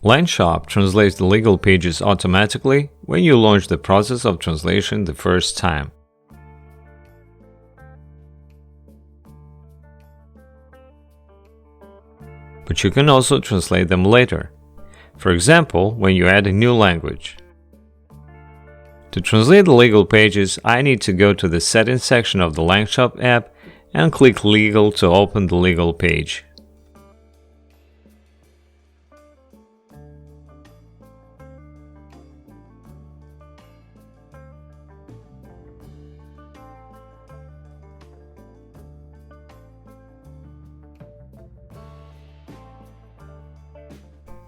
LangShop translates the legal pages automatically when you launch the process of translation the first time. But you can also translate them later. For example, when you add a new language. To translate the legal pages, I need to go to the Settings section of the LangShop app and click Legal to open the legal page.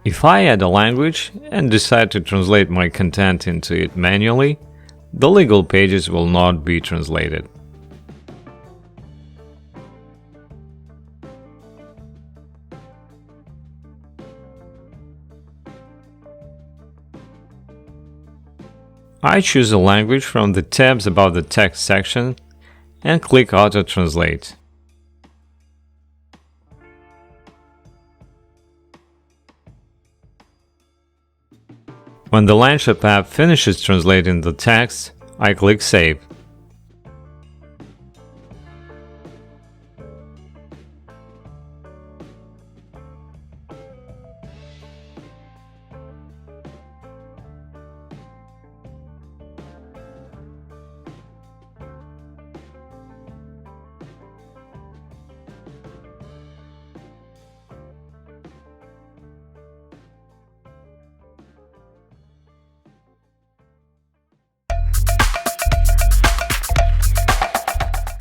If I add a language and decide to translate my content into it manually, the legal pages will not be translated. I choose a language from the tabs above the text section and click Auto Translate. When the LangShop app finishes translating the text, I click Save.